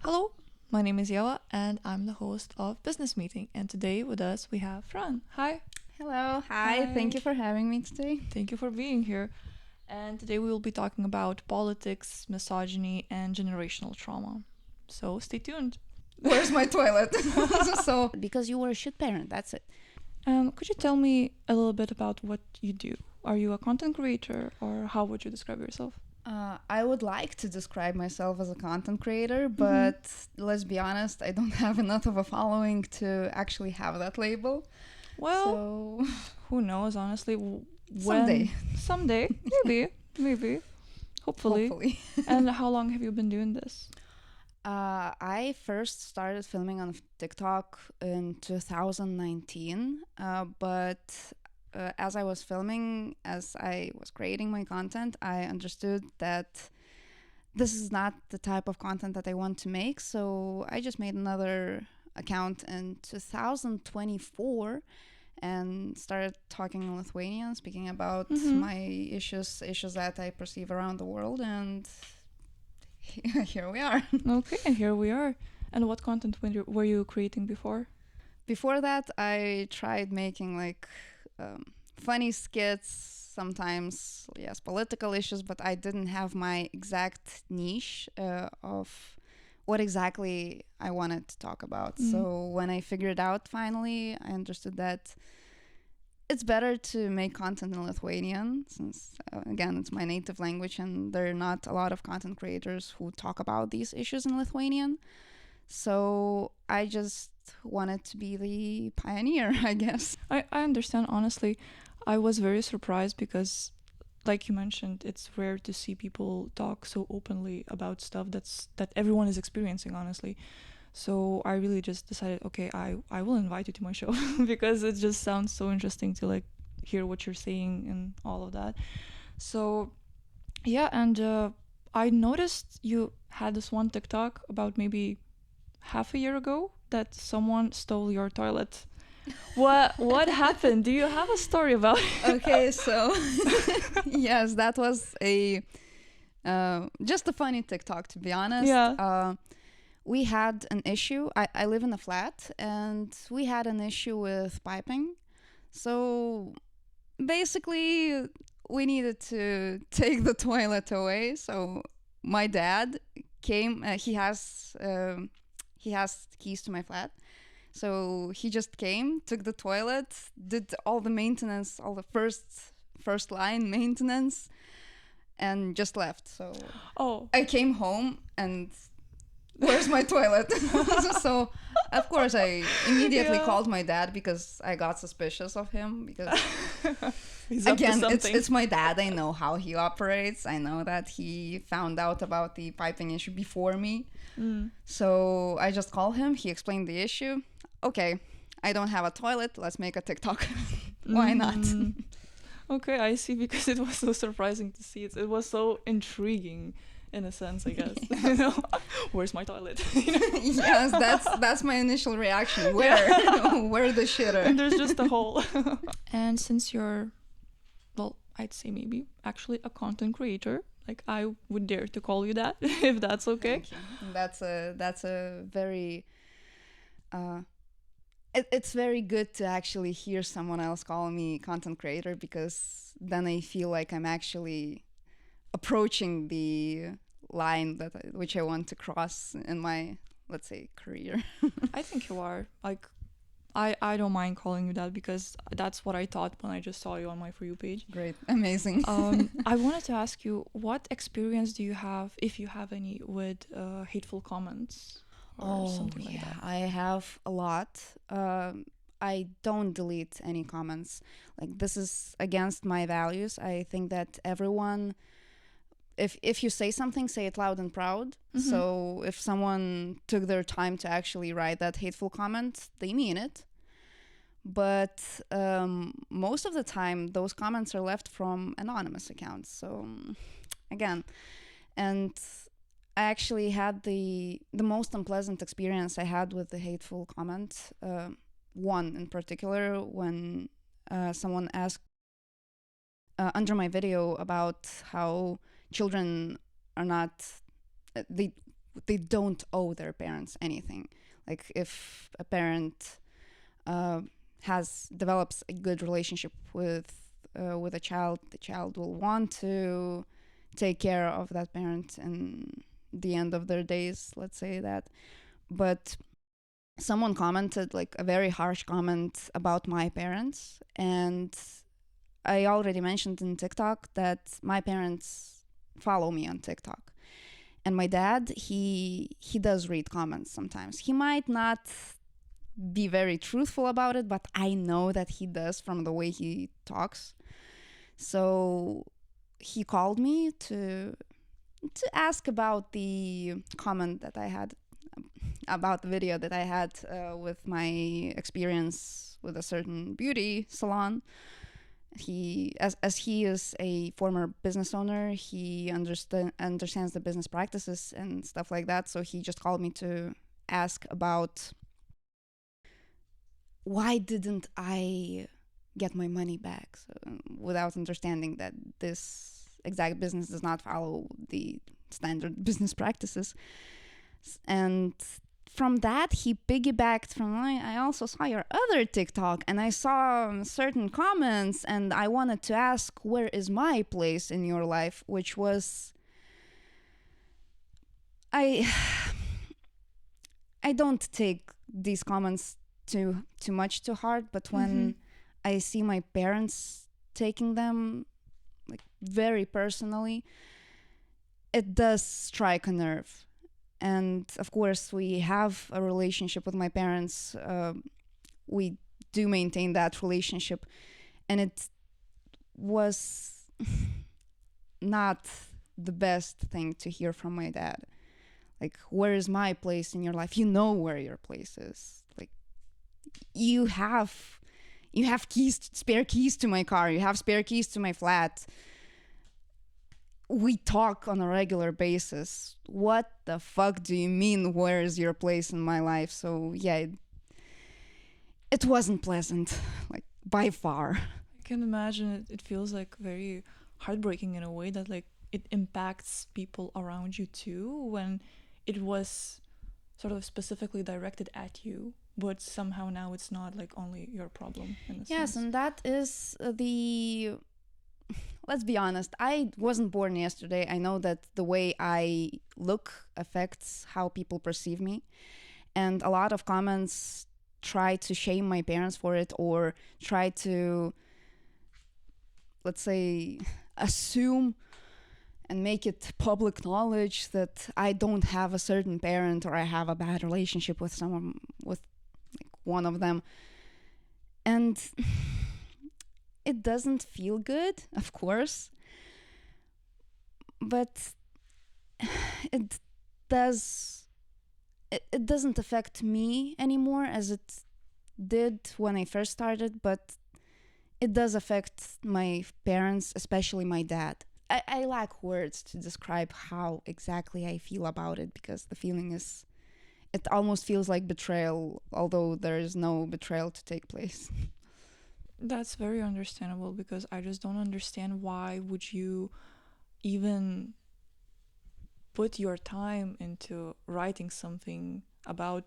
Hello, my name is Yeva and I'm the host of Business Meeting. And today with us we have Fran. Hi. Hello, hi, thank you for having me today. Thank you for being here. And today we will be talking about politics, misogyny, and generational trauma. So stay tuned. Where's my toilet? So, because you were a shit parent, that's it. Could you tell me a little bit about what you do? Are you a content creator or how would you describe yourself? I would like to describe myself as a content creator, but let's be honest, I don't have enough of a following to actually have that label. Well, So, who knows, honestly? someday. Maybe. Hopefully. And how long have you been doing this? I first started filming on TikTok in 2019, but as I was filming, as I was creating my content, I understood that this is not the type of content that I want to make. So I just made another account in 2024 and started talking in Lithuanian, speaking about my issues that I perceive around the world, and here we are. Okay, and here we are. And what content were you creating before? Before that, I tried making funny skits, sometimes, yes, political issues, but I didn't have my exact niche of what exactly I wanted to talk about. So when I figured out finally, I understood that it's better to make content in Lithuanian since, again, it's my native language and there are not a lot of content creators who talk about these issues in Lithuanian. So I just wanted to be the pioneer, I guess. I understand, honestly. I was very surprised because, like you mentioned, it's rare to see people talk so openly about stuff that everyone is experiencing, honestly. So I really just decided, okay, I will invite you to my show because it just sounds so interesting to hear what you're saying and all of that. So yeah, and I noticed you had this one TikTok about maybe half a year ago that someone stole your toilet. What happened? Do you have a story about it? Okay, so yes, that was a just a funny TikTok, to be honest. Yeah. We had an issue. I live in a flat, and we had an issue with piping. So basically, we needed to take the toilet away. So my dad came. He has keys to my flat. So he just came, took the toilet, did all the maintenance, all the first line maintenance, and just left. So I came home and where's my toilet? So of course I immediately called my dad because I got suspicious of him because again it's my dad. I know how he operates. I know that he found out about the piping issue before me. So I just called him. He explained the issue. Okay, I don't have a toilet. Let's make a TikTok. Why not? Okay, I see, because it was so surprising to see it. It was so intriguing in a sense, I guess. Yes. You know, where's my toilet? Yes, that's my initial reaction. Where the shitter? And there's just a hole. And since you're, well, I'd say maybe actually a content creator, like I would dare to call you that, if that's okay. Thank you. That's a very it's very good to actually hear someone else call me content creator, because then I feel like I'm actually approaching the line which I want to cross in my, let's say, career. I think you are. Like, I don't mind calling you that because that's what I thought when I just saw you on my For You page. Great. Amazing. I wanted to ask you, what experience do you have, if you have any, with hateful comments or something like that? I have a lot. I don't delete any comments. Like, this is against my values. I think that everyone, if you say something, say it loud and proud. So if someone took their time to actually write that hateful comment, they mean it. But most of the time, those comments are left from anonymous accounts. So again, and I actually had the most unpleasant experience I had with the hateful comment. One in particular, when someone asked under my video about how children are not, they they don't owe their parents anything. Like if a parent uh, has develops a good relationship with a child, the child will want to take care of that parent in the end of their days, let's say that. But someone commented like a very harsh comment about my parents, and I already mentioned in TikTok that my parents follow me on TikTok. And my dad, he does read comments sometimes. He might not be very truthful about it, but I know that he does from the way he talks. So he called me to ask about the comment that I had about the video that I had with my experience with a certain beauty salon. He, as he is a former business owner, he understands the business practices and stuff like that. So he just called me to ask about why didn't I get my money back, so, without understanding that this exact business does not follow the standard business practices. And from that, he piggybacked from, I also saw your other TikTok and I saw certain comments and I wanted to ask, where is my place in your life? Which was, I I don't take these comments too much to heart, but when I see my parents taking them like very personally, it does strike a nerve. And of course, we have a relationship with my parents. We do maintain that relationship, and it was not the best thing to hear from my dad. Like, where is my place in your life? You know where your place is. Like, you have keys, spare keys to my car. You have spare keys to my flat. We talk on a regular basis. What the fuck do you mean, where is your place in my life? So yeah, it wasn't pleasant, like by far. I can imagine it feels like very heartbreaking in a way that like it impacts people around you too when it was sort of specifically directed at you, but somehow now it's not like only your problem in a Yes, sense. and that is the, let's be honest, I wasn't born yesterday. I know that the way I look affects how people perceive me. And a lot of comments try to shame my parents for it or try to, let's say, assume and make it public knowledge that I don't have a certain parent or I have a bad relationship with someone, with like one of them. And it doesn't feel good, of course, but it does, it doesn't affect me anymore as it did when I first started, but it does affect my parents, especially my dad. I lack words to describe how exactly I feel about it because the feeling is, it almost feels like betrayal, although there is no betrayal to take place. That's very understandable because I just don't understand why would you even put your time into writing something about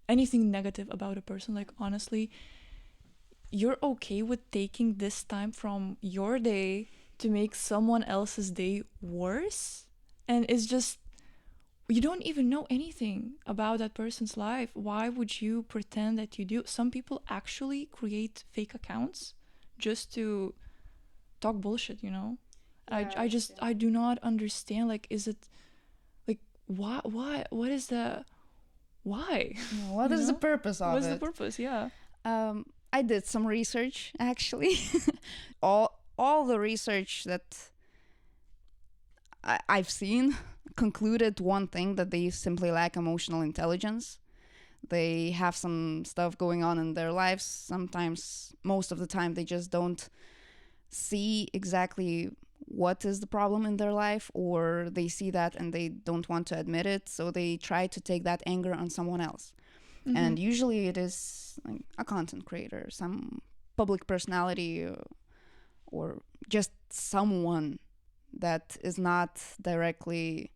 anything negative about a person. Like honestly, you're okay with taking this time from your day to make someone else's day worse, and it's just, you don't even know anything about that person's life. Why would you pretend that you do? Some people actually create fake accounts just to talk bullshit, you know? I just, I do not understand, like, is it like, what is the, why? Yeah, what You is the know, purpose of what's the it? purpose? Yeah. I did some research actually. All the research that I've seen concluded one thing, that they simply lack emotional intelligence. They have some stuff going on in their lives. Sometimes, most of the time, they just don't see exactly what is the problem in their life, or they see that and they don't want to admit it. So they try to take that anger on someone else. And usually it is like a content creator, some public personality, or just someone that is not directly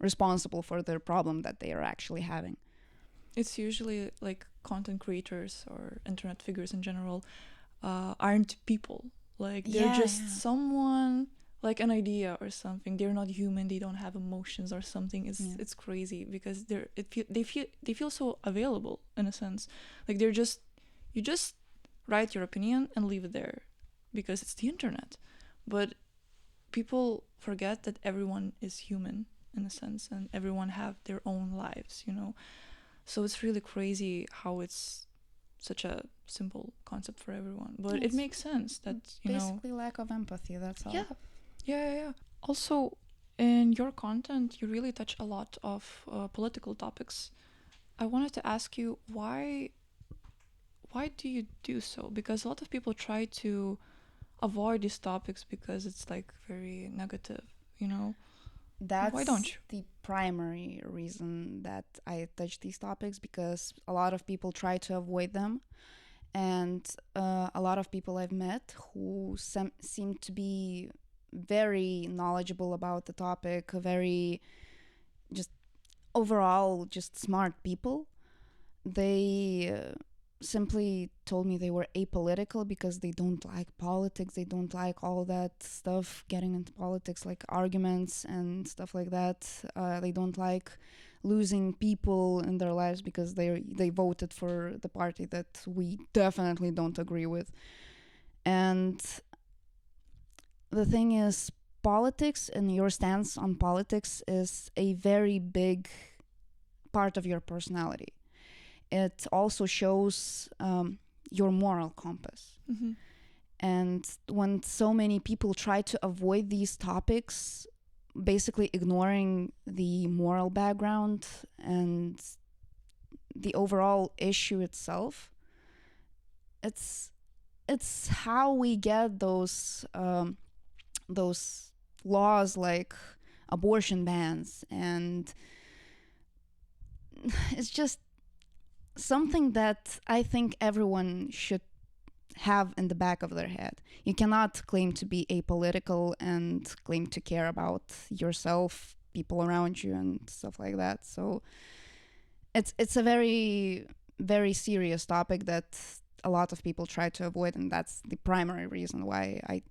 responsible for the problem that they are actually having. It's usually like content creators or internet figures in general aren't people. Like they're Yeah, just yeah. someone, like an idea or something. They're not human. They don't have emotions or something. Yeah. It's crazy because they feel so available in a sense. Like you just write your opinion and leave it there because it's the internet. But people forget that everyone is human in a sense and everyone have their own lives, you know. So it's really crazy how it's such a simple concept for everyone, but it Yes. makes sense that, you know. Basically lack of empathy, that's all. Yeah. Also, in your content, you really touch a lot of political topics. I wanted to ask you why do you do so? Because a lot of people try to avoid these topics because it's like very negative, you know. Why don't That's you? the primary reason that I touch these topics, because a lot of people try to avoid them. And a lot of people I've met who seem to be very knowledgeable about the topic, very just overall just smart people, they simply told me they were apolitical because they don't like politics. They don't like all that stuff, getting into politics, like arguments and stuff like that. They don't like losing people in their lives because they voted for the party that we definitely don't agree with. And the thing is, politics and your stance on politics is a very big part of your personality. It also shows your moral compass. Mm-hmm. And when so many people try to avoid these topics, basically ignoring the moral background and the overall issue itself, it's it's how we get those laws like abortion bans, and it's just something that I think everyone should have in the back of their head. You cannot claim to be apolitical and claim to care about yourself, people around you, and stuff like that. So it's a very serious topic that a lot of people try to avoid, and that's the primary reason why I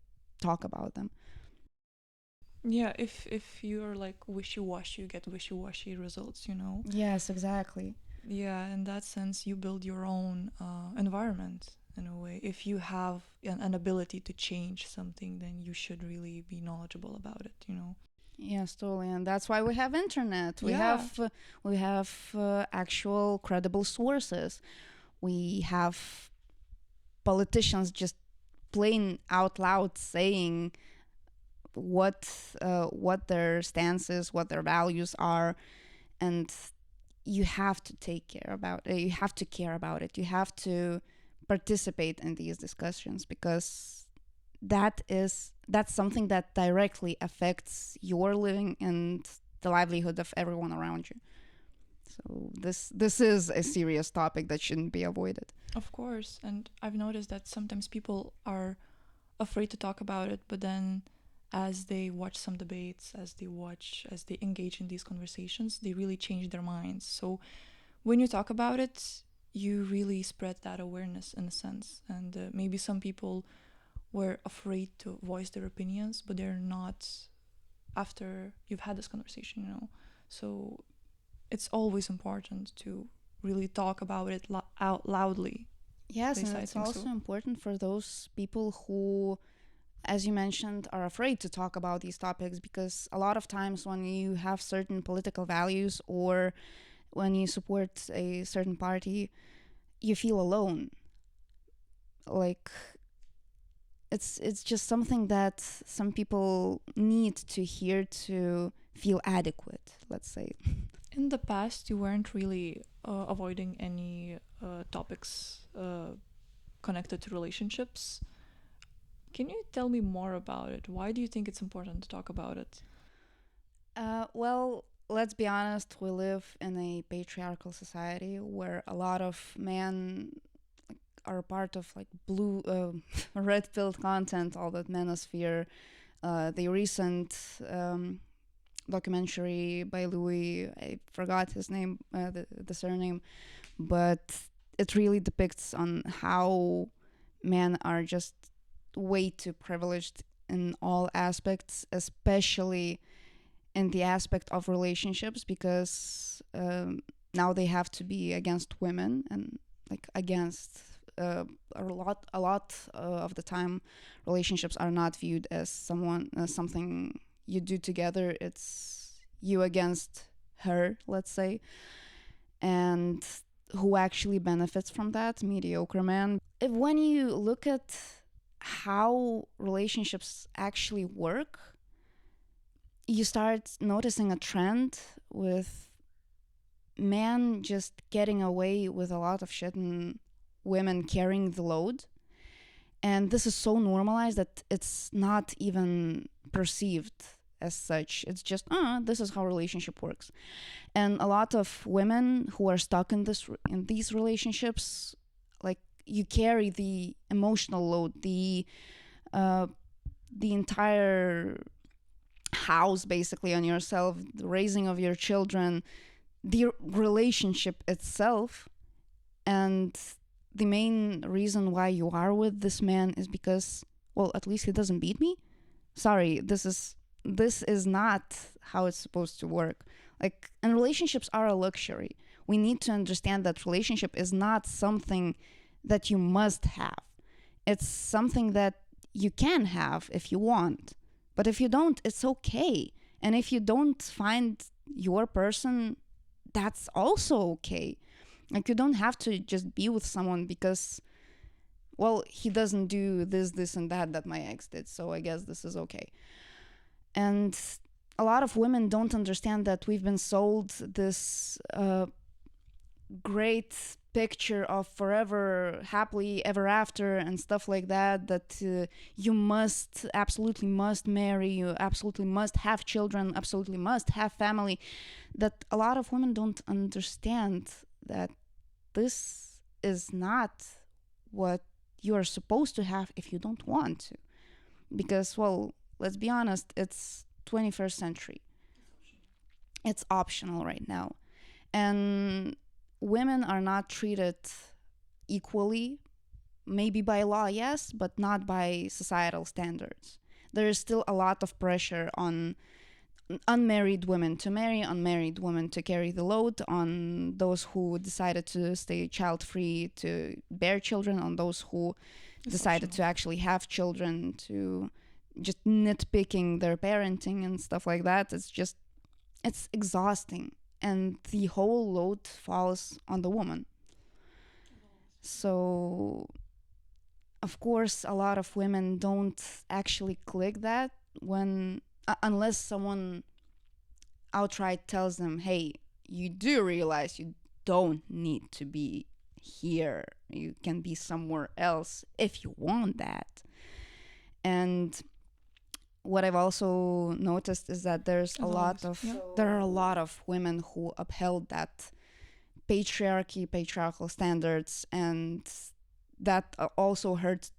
talk about them. Yeah, if you're like wishy-washy, you get wishy-washy results, you know. Yes, exactly. Yeah, in that sense, you build your own environment in a way. If you have an ability to change something, then you should really be knowledgeable about it, you know. Yes, totally, and that's why we have internet. Yeah. We have actual credible sources. We have politicians just plain out loud saying what their stance is, what their values are, and you have to take care about it. You have to care about it. You have to participate in these discussions, because that's something that directly affects your living and the livelihood of everyone around you. So this is a serious topic that shouldn't be avoided. Of course, and I've noticed that sometimes people are afraid to talk about it, but then as they watch some debates, as they engage in these conversations, they really change their minds. So when you talk about it, you really spread that awareness in a sense. And maybe some people were afraid to voice their opinions, but they're not after you've had this conversation, you know. So it's always important to really talk about it out loudly. At Yes, and least I it's think also so. important for those people who, as you mentioned, are afraid to talk about these topics, because a lot of times when you have certain political values or when you support a certain party, you feel alone. Like it's just something that some people need to hear to feel adequate, let's say. In the past, you weren't really avoiding any topics connected to relationships. Can you tell me more about it? Why do you think it's important to talk about it? Well, let's be honest, we live in a patriarchal society where a lot of men are a part of like blue red pilled content, all that manosphere. The recent documentary by Louis. I forgot his name, the surname, but it really depicts on how men are just way too privileged in all aspects, especially in the aspect of relationships, because now they have to be against women and like against a lot of the time relationships are not viewed as something you do together. It's you against her, let's say. And who actually benefits from that? Mediocre man. If when you look at how relationships actually work, you start noticing a trend with men just getting away with a lot of shit and women carrying the load. And this is so normalized that it's not even perceived as such. It's just, this is how relationship works. And a lot of women who are stuck in these relationships, like you carry the emotional load, the entire house basically on yourself, the raising of your children, the relationship itself. And the main reason why you are with this man is because, well, at least he doesn't beat me. Sorry, this is not how it's supposed to work. Like, and relationships are a luxury. We need to understand that relationship is not something that you must have. It's something that you can have if you want. But if you don't, it's okay. And if you don't find your person, that's also okay. Like, you don't have to just be with someone because, well, he doesn't do this, and that my ex did. So I guess this is okay. And a lot of women don't understand that we've been sold this great picture of forever happily ever after and stuff like that you absolutely must marry, you absolutely must have children, absolutely must have family, that a lot of women don't understand that this is not what you are supposed to have if you don't want to. Because, well, let's be honest, it's 21st century. It's optional right now. And women are not treated equally, maybe by law, yes, but not by societal standards. There is still a lot of pressure on unmarried women to marry, unmarried women to carry the load, on those who decided to stay child free to bear children, on those who decided to actually have children, to just nitpicking their parenting and stuff like that. It's exhausting. And the whole load falls on the woman. So, of course, a lot of women don't actually click that when, unless someone outright tells them, hey, you do realize you don't need to be here. You can be somewhere else if you want that. And what I've also noticed is that there are a lot of women who upheld that patriarchal standards, and that also hurt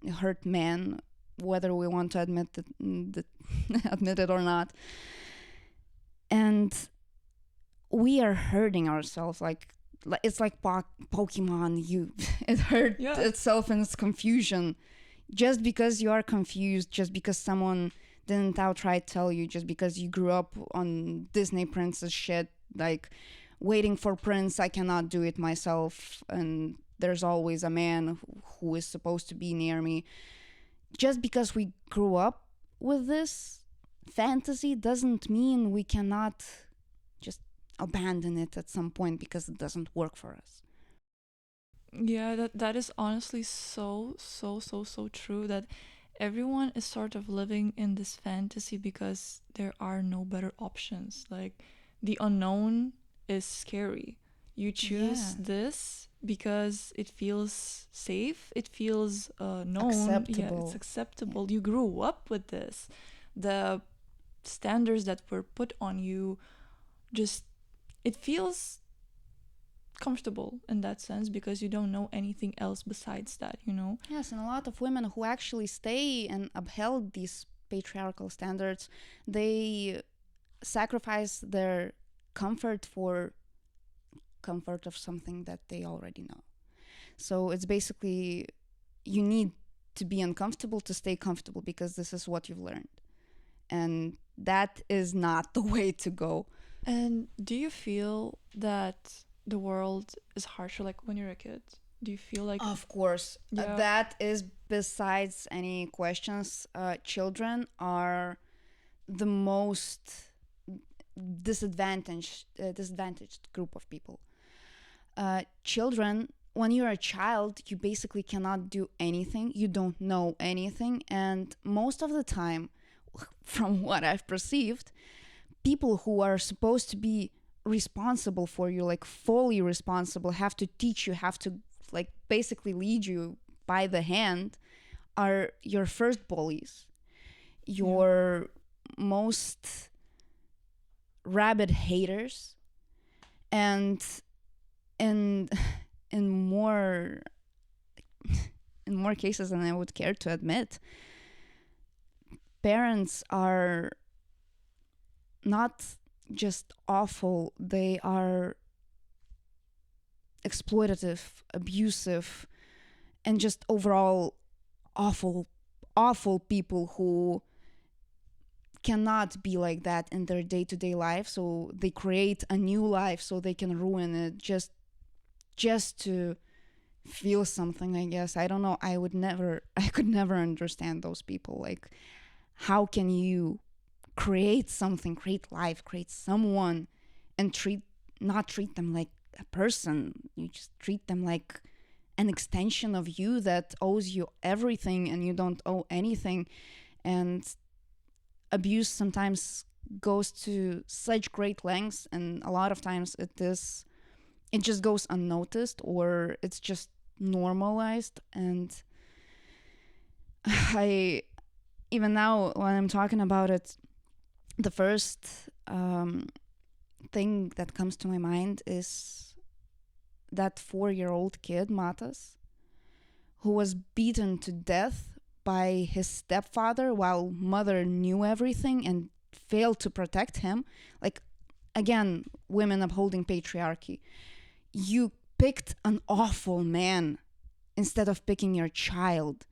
men, whether we want to admit it or not. And we are hurting ourselves. Like it's like Pokemon. It hurt itself in its confusion. Just because you are confused, just because someone didn't outright tell you, just because you grew up on Disney princess shit, like waiting for Prince, I cannot do it myself, and there's always a man who is supposed to be near me. Just because we grew up with this fantasy doesn't mean we cannot just abandon it at some point because it doesn't work for us. Yeah, that is honestly so true, that everyone is sort of living in this fantasy because there are no better options. Like, the unknown is scary. You choose this because it feels safe, it feels known. Acceptable. It's acceptable. You grew up with this. The standards that were put on you, just, it feels comfortable in that sense because you don't know anything else besides that. Yes, and a lot of women who actually stay and upheld these patriarchal standards, they sacrifice their comfort for comfort of something that they already know. So it's basically, you need to be uncomfortable to stay comfortable because this is what you've learned. And that is not the way to go. And do you feel that the world is harsher like when you're a kid? Do you feel like Of course, yeah, that is besides any questions. Children are the most disadvantaged group of people. Children, when you're a child, you basically cannot do anything. You don't know anything, and most of the time, from what I've perceived, people who are supposed to be responsible for you, like fully responsible, have to teach you, have to like basically lead you by the hand, are your first bullies, yeah, your most rabid haters, and in in more in more cases than I would care to admit, parents are not just awful, they are exploitative, abusive, and just overall awful, awful people who cannot be like that in their day-to-day life, so they create a new life so they can ruin it just to feel something, I guess. I don't know. I could never understand those people. Like, how can you create something, create life, create someone, and not treat them like a person? You just treat them like an extension of you that owes you everything and you don't owe anything. And abuse sometimes goes to such great lengths, and a lot of times it just goes unnoticed, or it's just normalized. And I, even now when I'm talking about it, the first thing that comes to my mind is that 4-year-old kid, Matas, who was beaten to death by his stepfather while mother knew everything and failed to protect him. Like, again, women upholding patriarchy. You picked an awful man instead of picking your child.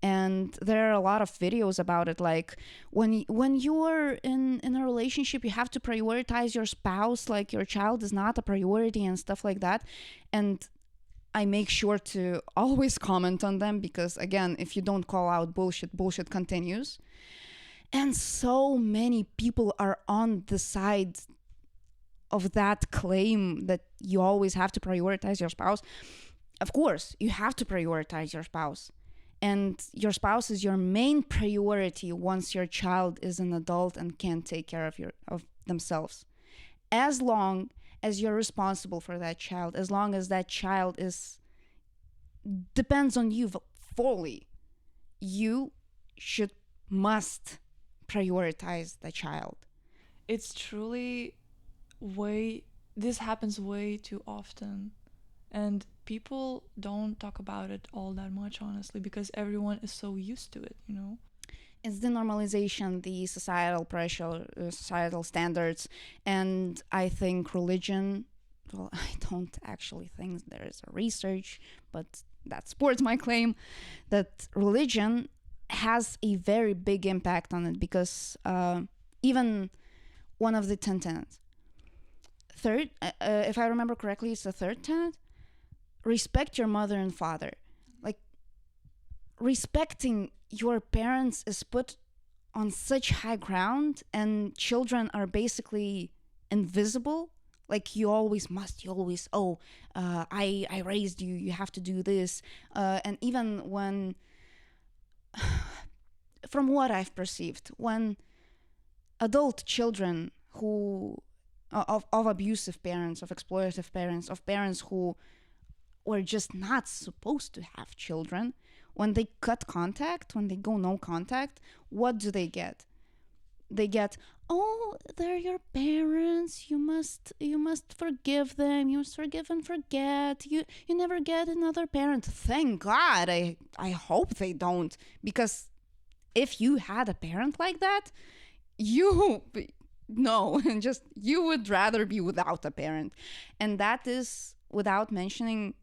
And there are a lot of videos about it, like when you're in a relationship, you have to prioritize your spouse, like your child is not a priority and stuff like that. And I make sure to always comment on them because, again, if you don't call out bullshit, bullshit continues. And so many people are on the side of that claim that you always have to prioritize your spouse. Of course, you have to prioritize your spouse. And your spouse is your main priority once your child is an adult and can take care of themselves. As long as you're responsible for that child, as long as that child is depends on you fully, you must prioritize the child. it's truly way this happens way too often, and people don't talk about it all that much, honestly, because everyone is so used to it. It's the normalization, the societal pressure, societal standards, and I think religion. Well, I don't actually think there is a research, but that supports my claim that religion has a very big impact on it because even one of the 10 tenets, third, if I remember correctly, it's the third tenet: respect your mother and father. Like, respecting your parents is put on such high ground, and children are basically invisible. Like, you always must, you always, I raised you, you have to do this. And even when, from what I've perceived, when adult children who, of abusive parents, of exploitative parents, of parents who were just not supposed to have children, when they cut contact, when they go no contact, what do they get? They get, oh, they're your parents, you must forgive them, you must forgive and forget, you never get another parent. Thank God. I hope they don't, because if you had a parent like that, you no. Just you would rather be without a parent. And that is without mentioning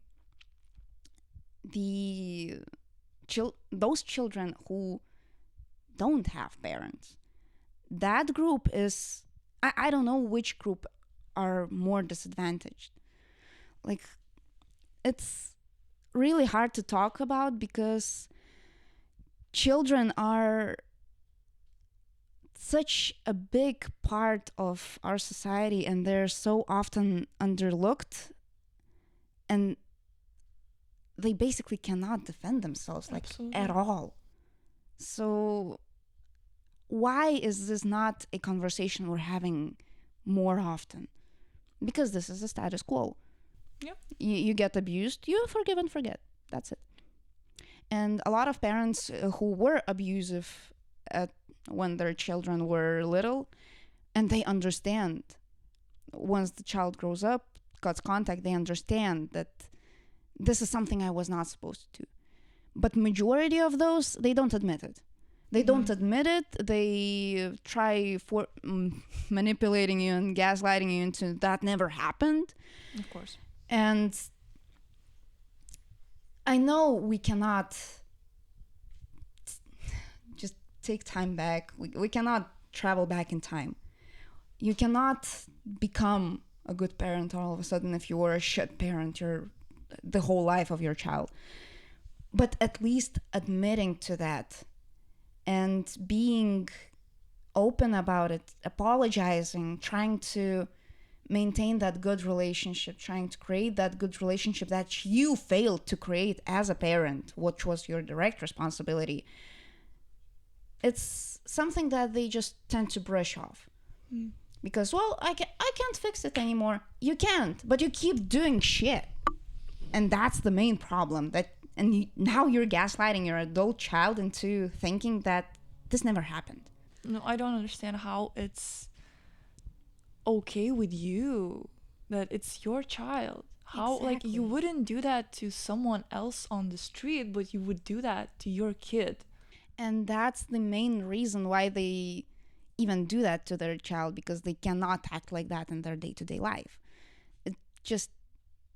the those children who don't have parents. That group is, I don't know which group are more disadvantaged. Like, it's really hard to talk about because children are such a big part of our society and they're so often underlooked, and they basically cannot defend themselves, like, Absolutely. at all. So why is this not a conversation we're having more often? Because this is the status quo. Yeah. You get abused, you forgive and forget. That's it. And a lot of parents who were abusive when their children were little, and they understand once the child grows up, got contact, they understand that this is something I was not supposed to do. But majority of those, they don't admit it. They don't admit it. They try for manipulating you and gaslighting you into that never happened. Of course. And I know we cannot just take time back. We cannot travel back in time. You cannot become a good parent all of a sudden. If you were a shit parent the whole life of your child. But at least admitting to that and being open about it, apologizing, trying to maintain that good relationship, trying to create that good relationship that you failed to create as a parent, which was your direct responsibility. It's something that they just tend to brush off. Because, well, I can't fix it anymore. You can't, but you keep doing shit. And that's the main problem. Now you're gaslighting your adult child into thinking that this never happened. No, I don't understand how it's okay with you that it's your child. How, like, you Exactly. wouldn't do that to someone else on the street, but you would do that to your kid. And that's the main reason why they even do that to their child, because they cannot act like that in their day-to-day life. It just,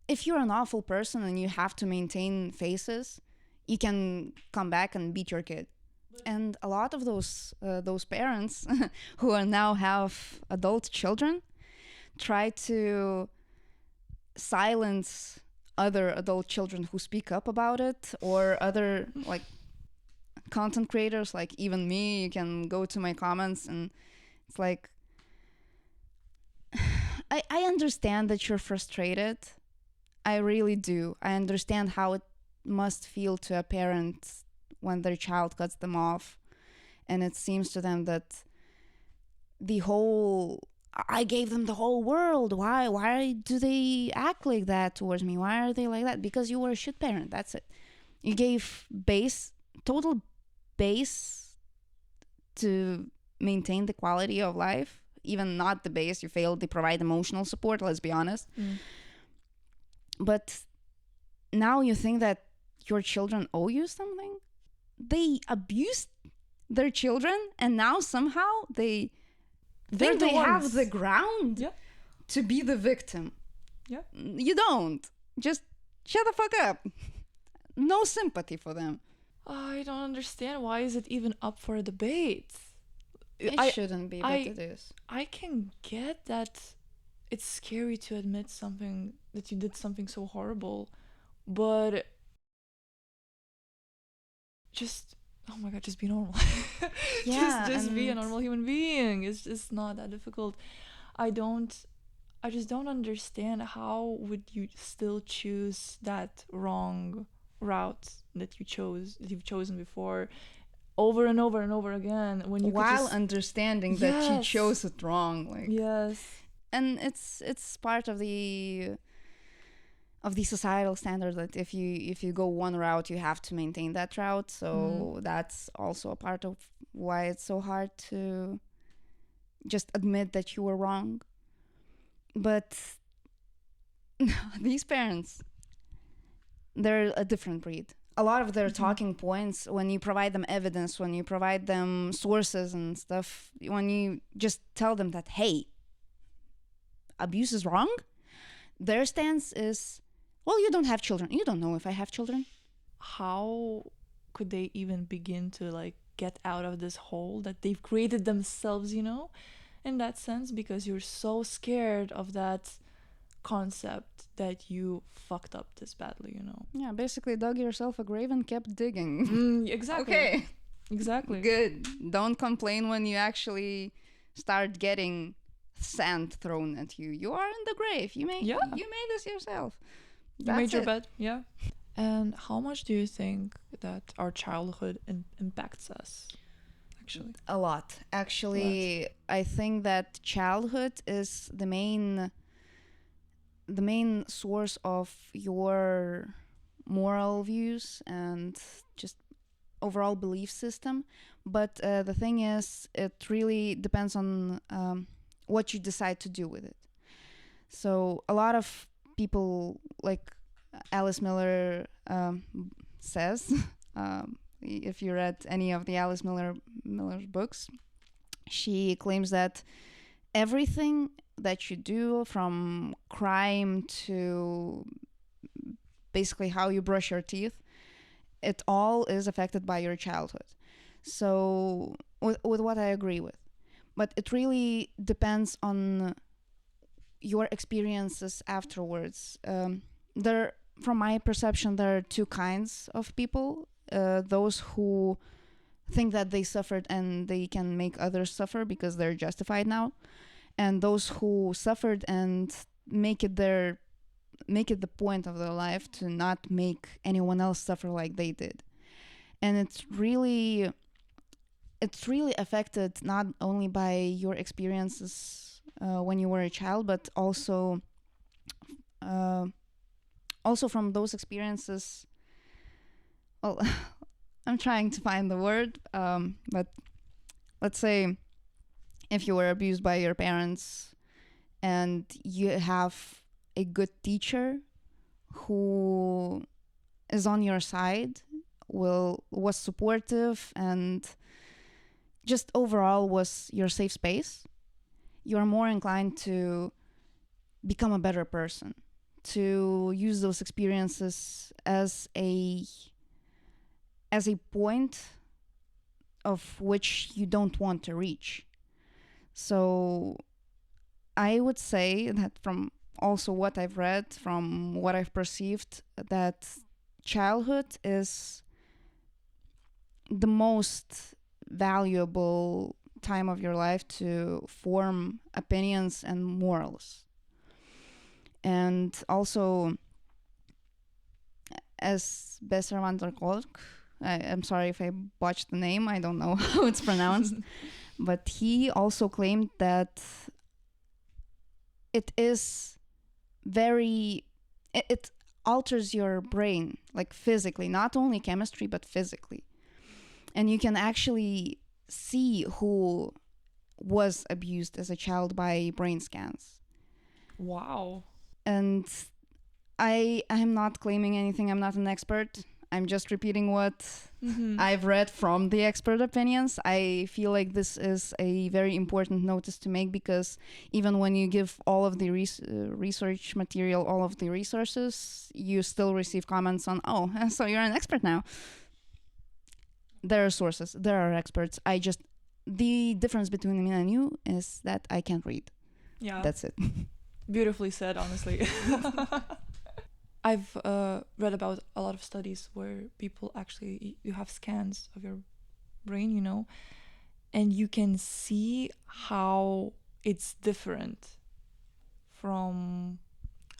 if you're an awful person and you have to maintain faces, you can come back and beat your kid. And a lot of those parents who are now have adult children try to silence other adult children who speak up about it, or other like content creators, like even me. You can go to my comments and it's like, I understand that you're frustrated. I really do. I understand how it must feel to a parent when their child cuts them off and it seems to them that I gave them the whole world. Why do they act like that towards me? Why are they like that? Because you were a shit parent. That's it. You gave total base to maintain the quality of life. Even not the base, you failed to provide emotional support, let's be honest. But now you think that your children owe you something? They abused their children and now somehow they think they have the ground to be the victim. Yeah. You don't. Just shut the fuck up. No sympathy for them. I don't understand. Why is it even up for a debate? It shouldn't be, but it is. I can get that it's scary to admit something, that you did something so horrible, but just, oh my god, just be normal. Yeah, just be a normal human being. It's just not that difficult. I just don't understand how would you still choose that wrong route that you've chosen before, over and over and over again, when you while understanding that you chose it wrong. Like, yes. And it's part of the societal standard that if you go one route, you have to maintain that route. So that's also a part of why it's so hard to just admit that you were wrong. But these parents, they're a different breed. a lot of their talking points, when you provide them evidence, when you provide them sources and stuff, when you just tell them that, hey, abuse is wrong, their stance is, well, you don't have children. You don't know if I have children. How could they even begin to like get out of this hole that they've created themselves, you know, in that sense, because you're so scared of that concept that you fucked up this badly, you know. Yeah, basically dug yourself a grave and kept digging. Exactly. Okay. Exactly. Good. Don't complain when you actually start getting sand thrown at you. You are in the grave. You made this yourself. You made your bed. Yeah. And how much do you think that our childhood impacts us? Actually, a lot. Actually, I think that childhood is the main source of your moral views and just overall belief system. But the thing is, it really depends on what you decide to do with it. So a lot of people, like Alice Miller says, if you read any of the Alice Miller's books, she claims that everything that you do, from crime to basically how you brush your teeth, it all is affected by your childhood. So with what I agree with, but it really depends on your experiences afterwards. There, from my perception, there are two kinds of people: those who think that they suffered and they can make others suffer because they're justified now, and those who suffered and make it the point of their life to not make anyone else suffer like they did. And it's really affected not only by your experiences when you were a child, but also from those experiences. Well, I'm trying to find the word, but let's say if you were abused by your parents and you have a good teacher who is on your side, was supportive, and just overall was your safe space, you're more inclined to become a better person, to use those experiences as a point of which you don't want to reach. So I would say that, from also what I've read, from what I've perceived, that childhood is the most valuable time of your life to form opinions and morals. And also, as Besser van der Kolk, I'm sorry if I botched the name, I don't know how it's pronounced, but he also claimed that it is it alters your brain, like physically, not only chemistry, but physically. And you can actually see who was abused as a child by brain scans. Wow. And I'm not claiming anything. I'm not an expert. I'm just repeating what I've read from the expert opinions. I feel like this is a very important notice to make, because even when you give all of the research material, all of the resources, you still receive comments on, oh, so you're an expert now. There are sources, there are experts. The difference between me and you is that I can't read. Yeah. That's it. Beautifully said, honestly. I've read about a lot of studies where people actually, you have scans of your brain, you know, and you can see how it's different from,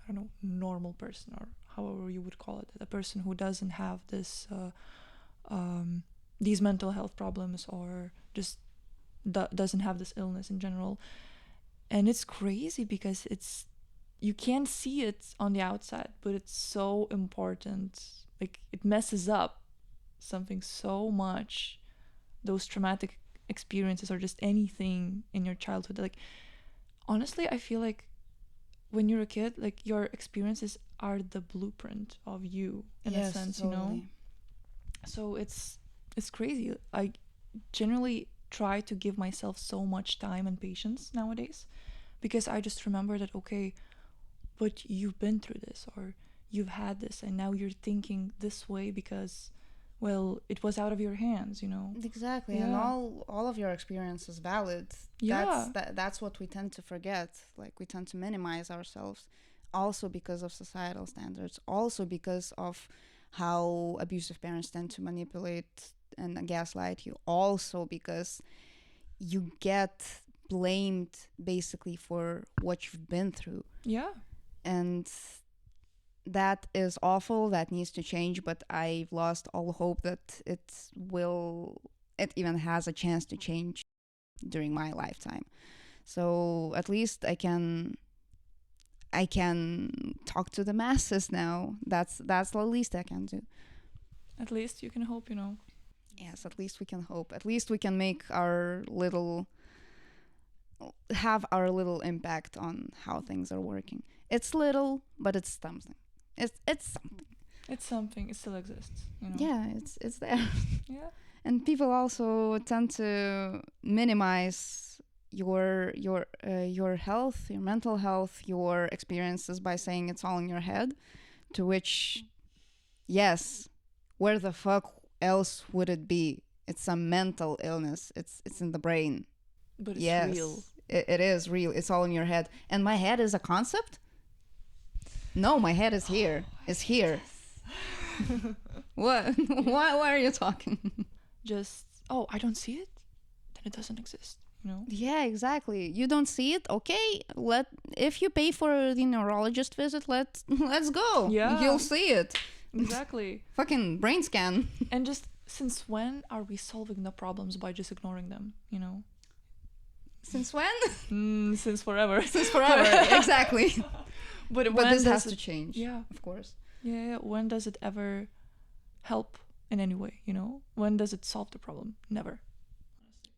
I don't know, normal person, or however you would call it, a person who doesn't have this these mental health problems, or just doesn't have this illness in general. And it's crazy because you can't see it on the outside, but it's so important. Like, it messes up something so much, those traumatic experiences, or just anything in your childhood. Like, honestly, I feel like when you're a kid, like, your experiences are the blueprint of you, in a sense, totally. You know. So it's crazy. I generally try to give myself so much time and patience nowadays, because I just remember that, okay, but you've been through this, or you've had this, and now you're thinking this way because, well, it was out of your hands, you know. Exactly, and Yeah. all of your experience is valid. Yeah. That's what we tend to forget. Like, we tend to minimize ourselves, also because of societal standards, also because of how abusive parents tend to manipulate and gaslight you, also because you get blamed basically for what you've been through. Yeah. And that is awful. That needs to change, but I've lost all hope that it even has a chance to change during my lifetime. So at least I can talk to the masses now. That's the least I can do. At least you can hope, you know. Yes, at least we can hope. At least we can make our little have our little impact on how things are working. It's little, but it's something. It's something. It's something. It still exists, you know. Yeah, it's there. Yeah. And people also tend to minimize your health, your mental health, your experiences by saying it's all in your head. To which, yes, where the fuck else would it be? It's a mental illness. It's in the brain. But it's real. Yes, it is real. It's all in your head. And my head is a concept? No, my head is here. It's here. What? Why are you talking? Just, oh, I don't see it, then it doesn't exist, you know. Yeah, exactly. You don't see it? Okay. If you pay for the neurologist visit, let's go. Yeah. You'll see it. Exactly. Fucking brain scan. And just, since when are we solving the problems by just ignoring them, you know? Since when? Since forever. Since forever. Exactly. But But when this does has to it, change. yeah, Of course. yeah, when does it ever help in any way, you know? When does it solve the problem? Never.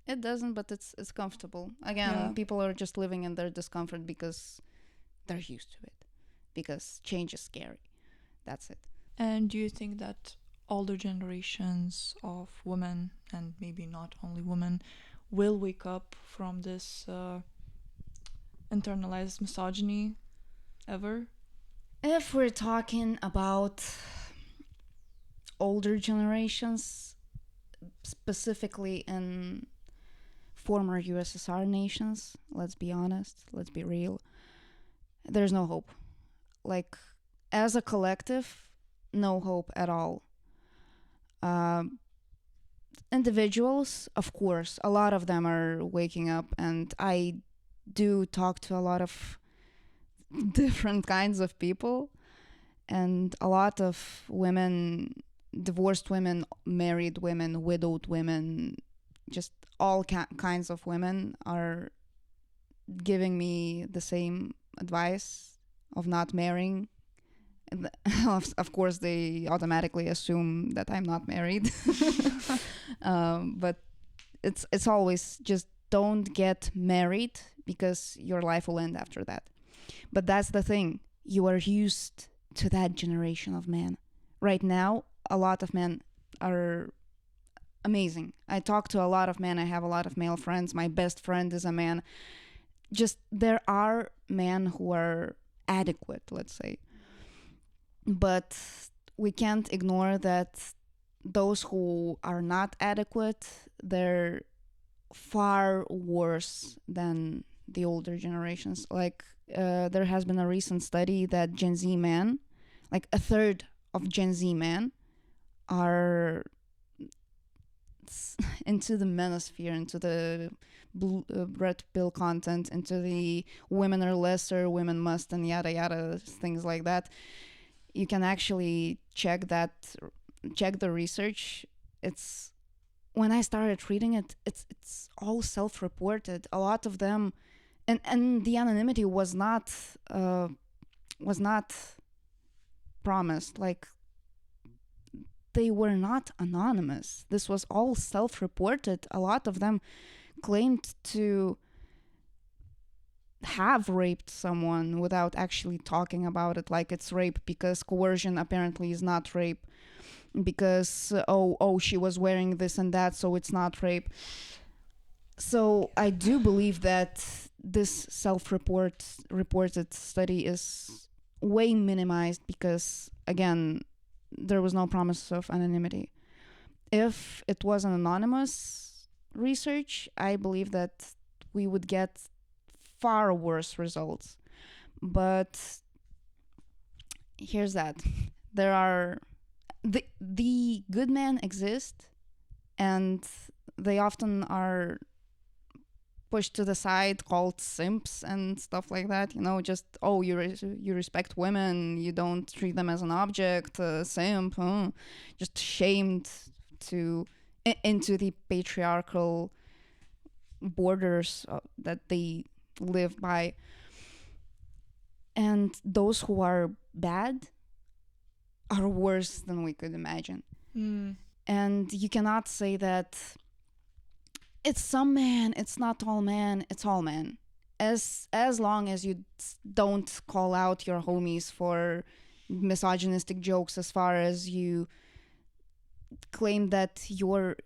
It doesn't, but it's comfortable. Again, Yeah. people are just living in their discomfort because they're used to it. Because change is scary. That's it. And do you think that older generations of women, and maybe not only women, will wake up from this internalized misogyny ever? If we're talking about older generations, specifically in former USSR nations, let's be honest, let's be real, there's no hope. Like, as a collective, no hope at all. Um, Individuals, of course, a lot of them are waking up, and I do talk to a lot of different kinds of people, and a lot of women, divorced women, married women, widowed women, just all kinds of women are giving me the same advice of not marrying. Of course, they automatically assume that I'm not married. But it's always just don't get married because your life will end after that. But that's the thing. You are used to that generation of men. Right now, a lot of men are amazing. I talk to a lot of men. I have a lot of male friends. My best friend is a man. Just there are men who are adequate, let's say. But we can't ignore that those who are not adequate, they're far worse than the older generations. Like, there has been a recent study that Gen Z men, like a third of Gen Z men, are into the manosphere, into the red pill content, into the women are lesser, women must, and yada yada, things like that. You can actually check the research. It's when I started reading it, it's all self-reported. A lot of them, and the anonymity was not promised. Like, they were not anonymous. This was all self-reported. A lot of them claimed to have raped someone without actually talking about it like it's rape, because coercion apparently is not rape. because she was wearing this and that, so it's not rape. So I do believe that this reported study is way minimized because, again, there was no promise of anonymity. If it was an anonymous research, I believe that we would get far worse results. But here's that. There are the good men exist, and they often are pushed to the side, called simps and stuff like that. Just you respect women, you don't treat them as an object, simp, just shamed to into the patriarchal borders that they live by. And those who are bad are worse than we could imagine. And you cannot say that it's some man, it's not all man, it's all man. As long as you don't call out your homies for misogynistic jokes, as far as you claim that your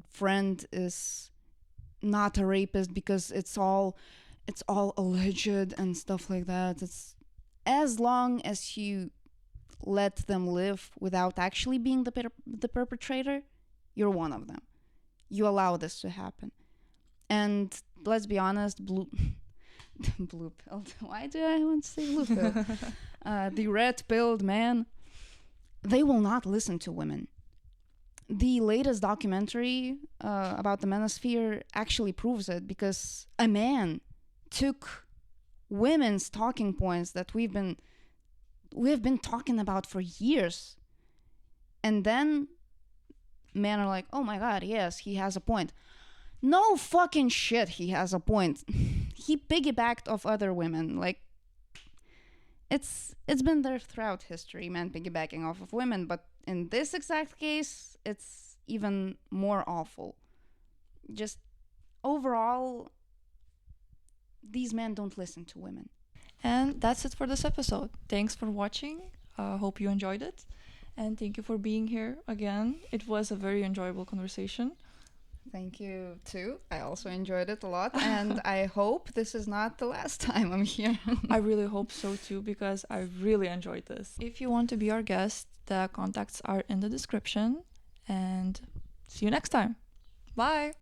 friend is not a rapist because it's all alleged and stuff like that. It's as long as you let them live without actually being the perpetrator, you're one of them. You allow this to happen. And let's be honest, blue pilled. Why do I want to say blue pilled? The red pilled man, they will not listen to women. The latest documentary about the manosphere actually proves it, because a man took women's talking points that we've been talking about for years, and then men are like, oh my god, yes, he has a point. No fucking shit, he has a point. He piggybacked off other women. Like, it's been there throughout history, men piggybacking off of women, but in this exact case, it's even more awful. Just overall, these men don't listen to women. And that's it for this episode. Thanks for watching. Hope you enjoyed it. And thank you for being here again. It was a very enjoyable conversation. Thank you too. I also enjoyed it a lot, and I hope this is not the last time I'm here. I really hope so too, because I really enjoyed this. If you want to be our guest, the contacts are in the description, and see you next time. Bye.